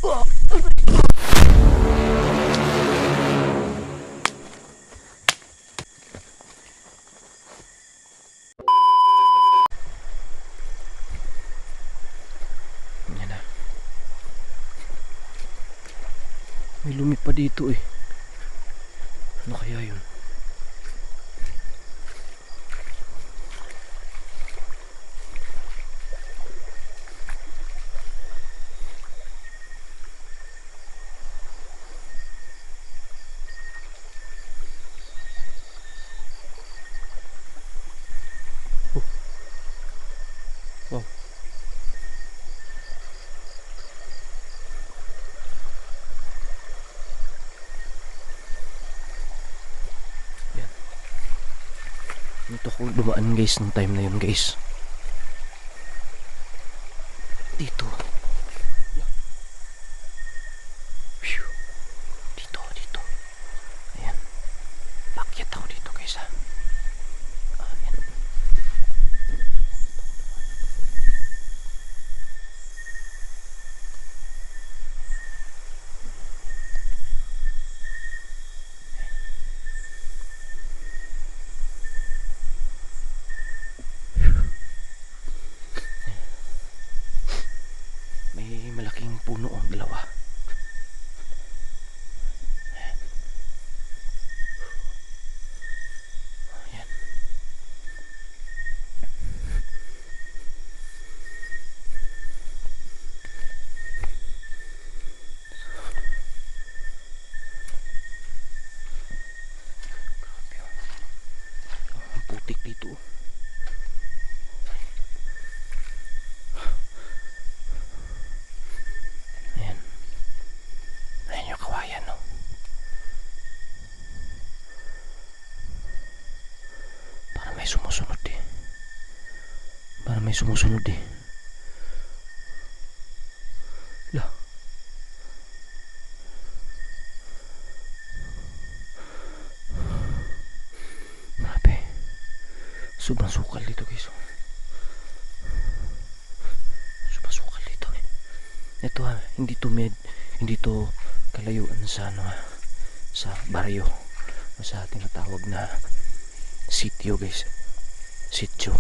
Yan na. May lumit pa dito eh. Ano kaya yun? Wow. Yan. Dito ako dumaan guys ng time na yun guys. Dito. Yan. Phew. Dito. Ayan. Pakyat ako dito guys ha. Ayan. May malaking puno o dalawa. Ayan. Grabe oh. Ang putik dito. Ayan. Ayan yung kawayan no. Para may sumusunod eh. Lah. Grabe. Sobrang sukal dito guys. Sobrang sukal dito eh. Ito ha, hindi to kalayuan sa ano ha, sa baryo o sa tinatawag na sitio guys. Sitio.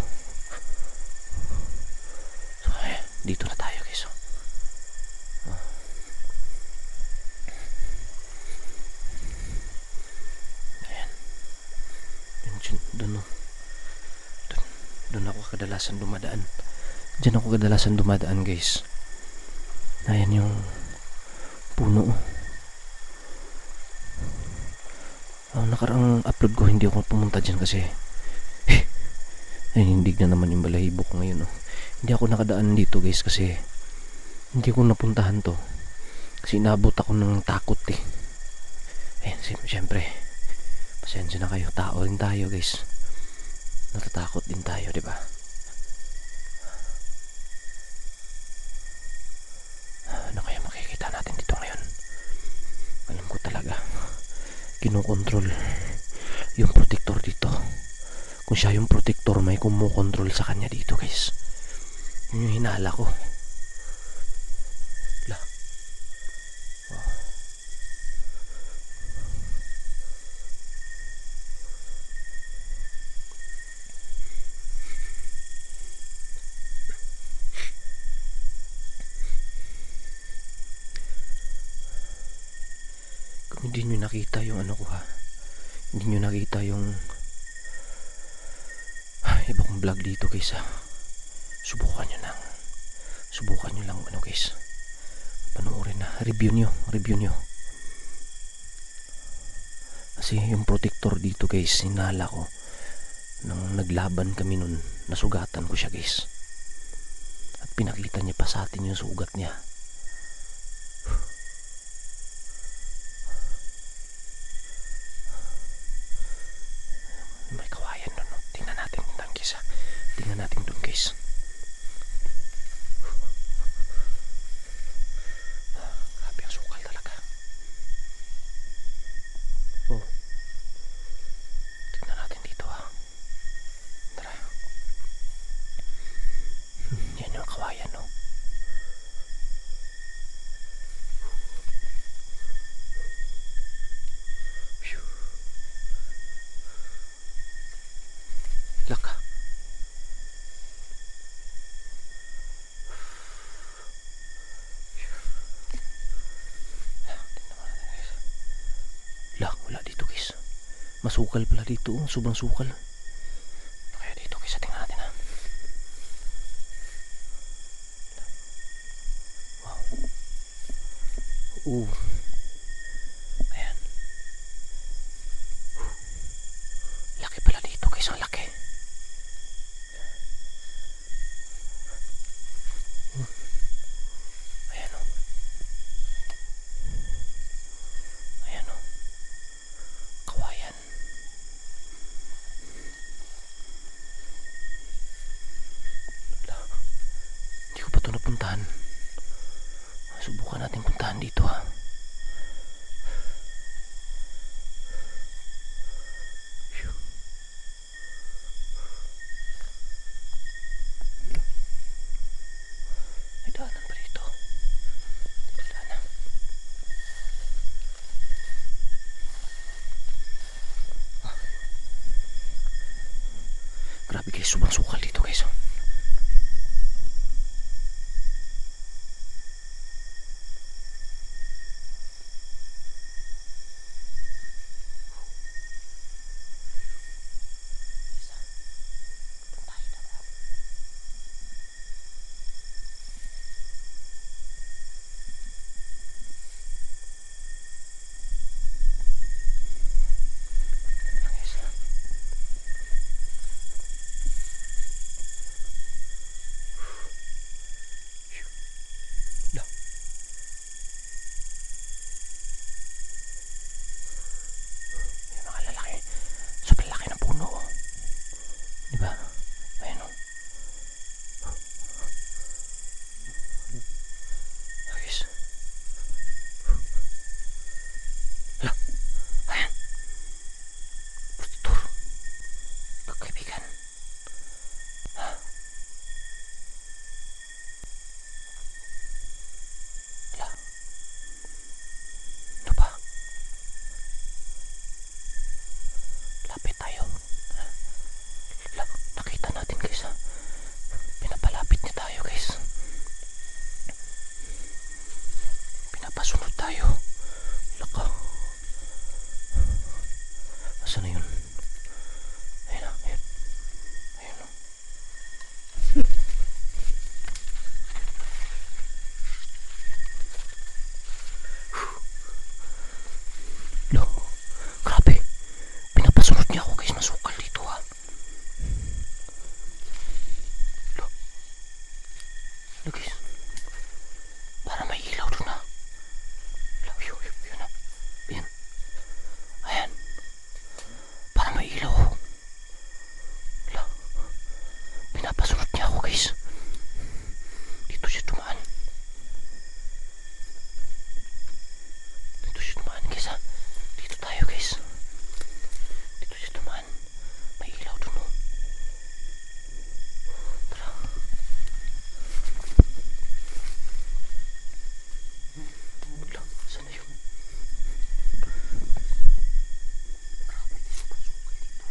So ayan, dito na tayo guys. Ayan. Doon ako kadalasan dumadaan. Diyan ako kadalasan dumadaan guys. Ayan yung puno. Ang nakaraang upload ko hindi ako pumunta dyan kasi ay hindig na naman yung balahibo ko ngayon oh. Hindi ako nakadaan dito guys kasi hindi ko napuntahan to kasi inabot ako ng takot eh. Ayan, siyempre pasensya na kayo, tao rin tayo guys, natatakot din tayo diba? Ano kaya makikita natin dito ngayon? Alam ko talaga kinokontrol yung protector dito. Kung siya yung protector, may kumukontrol sa kanya dito guys. Yun yung hinala ko. Lah. Wow. Kung hindi nyo nakita yung ano ko ha, hindi nyo nakita yung iba kong vlog dito guys ha, subukan nyo lang ano guys, panoorin na, review nyo kasi yung protector dito guys, sinala ko nang naglaban kami nun, nasugatan ko siya guys at pinakita niya pa sa atin yung sugat niya. May kawayan doon no? Tingnan natin doon guys. Grabe ang sukal talaga. Oh. Tingnan natin dito ha. Tara. Yan yung kawayan no. Wala dito guys. Masukal pala dito. Sobrang sukal. Kaya dito guys, tingnan natin ha. Wow. Ayan. Laki pala dito guys. Ang laki. Ayan o. Ayan o. Kawayan. Hindi ko pa ito napuntahan. Subukan natin puntahan dito ha. May daanan pa dito. Dito daanan. Grabe guys, sobrang sukal dito guys. Lapit tayo. Nakita natin guys ha. Pinapalapit niya tayo guys. Pinapasunod tayo. Laka. Asa na yun? Ayun na. Ayun. Ayun na. Grabe. Pinapasunod niya ako guys. Masukal dito ha. Guys. Para may ilaw doon ha. Yun na. Ayan. Ayan. Para may ilaw. Pinapasunod niya ako guys. Dito siya tumaan. Dito siya tumaan guys ha. Dito tayo guys. Dito siya tumaan. May ilaw doon oh. Tara. Sana yun. Grabe, sobrang sukal dito.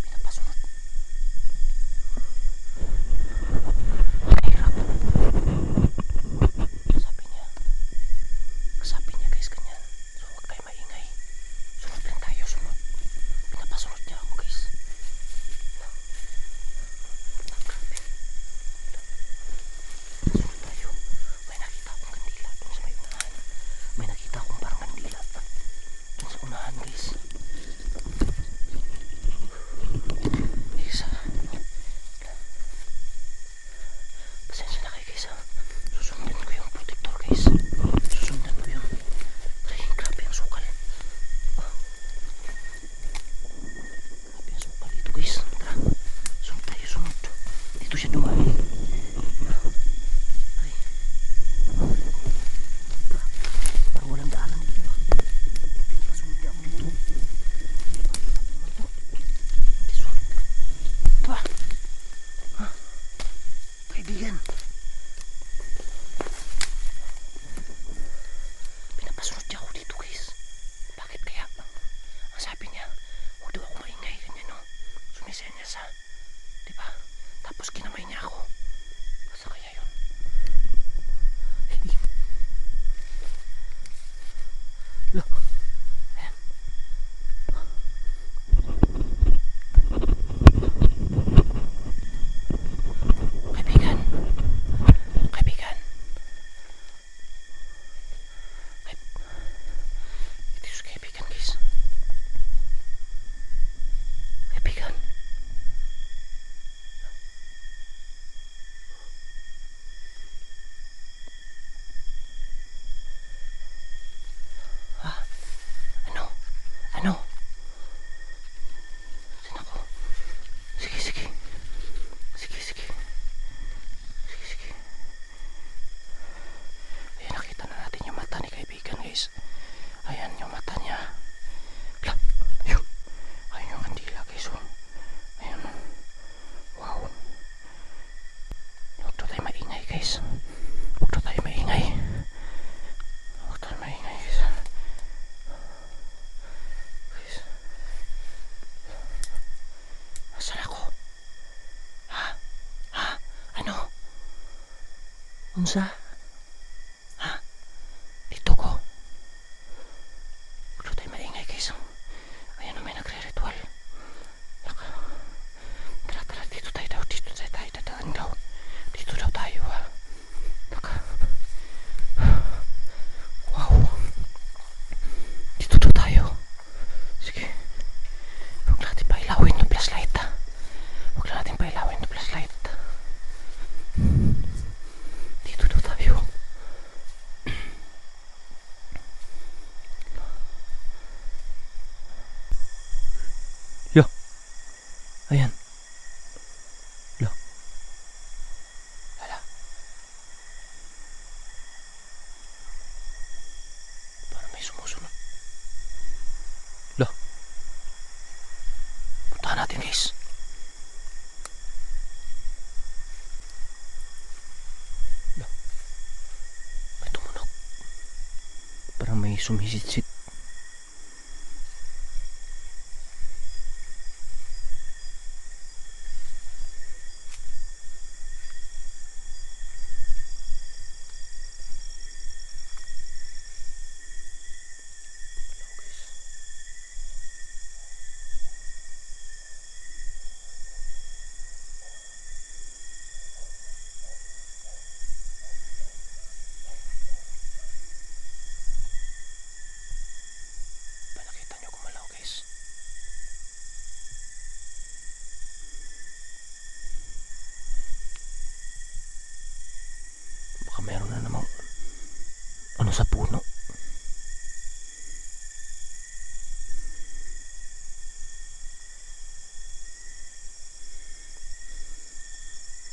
Pinapasunod. Mahirap. Sabi niya guys ganyan. So huwag kayo maingay. Sunod lang tayo, sunod. Pinapasunod niya ako guys. Grabe. Sunod tayo. May nakita akong kandila doon sa may unahan. May nakita akong parang kandila doon sa unahan guys. Isa. Pasensya na kayo guys ha. Susundan ko yung protector guys. Susundan ko yung. Ay, grabe ang sukal. Grabe ang sukal dito guys. Tara. Sunod tayo, sunod. Dito siya dumaan. Ay. Tara. Parang walang daanan dito. Pasunod niya ako dito. Unsa? Ha? Dito ko. Pero tayo maingay guys. Ayan na may nagre-ritual. Tara, tara, dito tayo daw. Dito tayo dadaan daw. Dito daw tayo ha. Wow. Dito daw tayo. Sige. Huwag natin pailawin yung flashlight ha. Huwag natin pailawin yung flashlight. Dito daw tayo. Yo. Ayan. Lo. Hala. Parang may sumusunod. Lo. Puntahan natin guys. Lo. May tumunog. Parang may sumisit-sit. Baka meron na namang ano sa puno.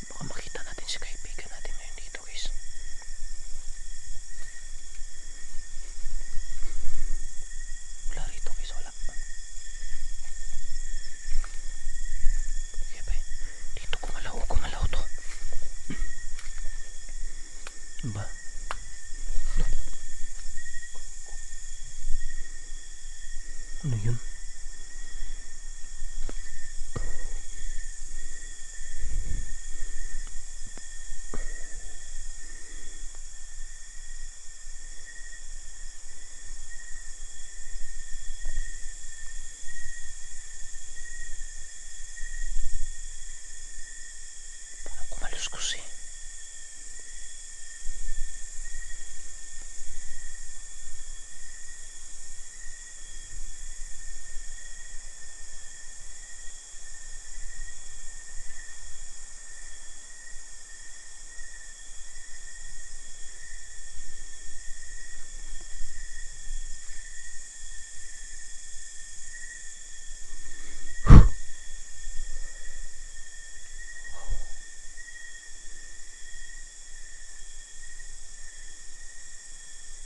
Baka makita natin si kaibigan natin ngayon dito guys. Wala rito guys, wala. Okay ba? Dito kumalaw to. Ba? Ano yun? Parang kumaluskus eh.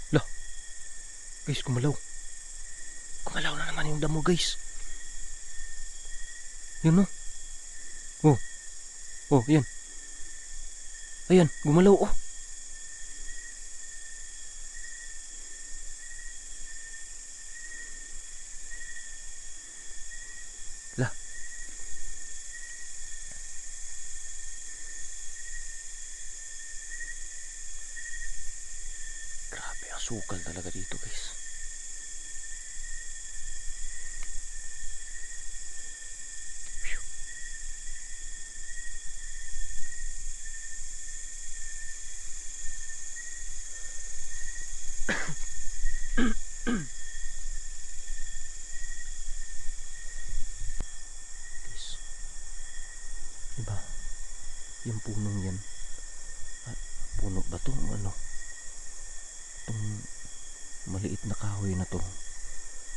Lah, guys, kumalaw. Kumalaw na naman yung damo, guys. Yun, no? Oh. Oh, yan. Ayan, gumalaw, oh. Lah. Grabe, asukal talaga dito, guys. Guys, diba? Yung punong yan. Puno ba to? Ano? Itong maliit na kahoy na to.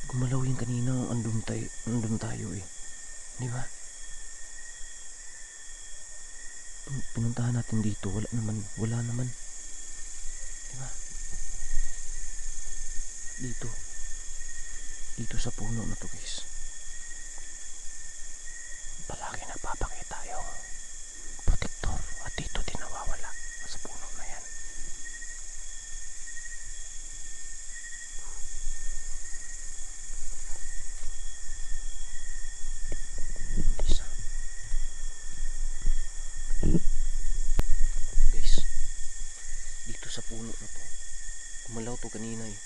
Gumalaw yung kanina. Andun tayo eh. Diba? Pinuntahan natin dito. Wala naman. Diba? Dito sa puno na to guys. Palagi nagpapakita yung protector at dito din nawawala sa puno na yan. Guys, kanina eh.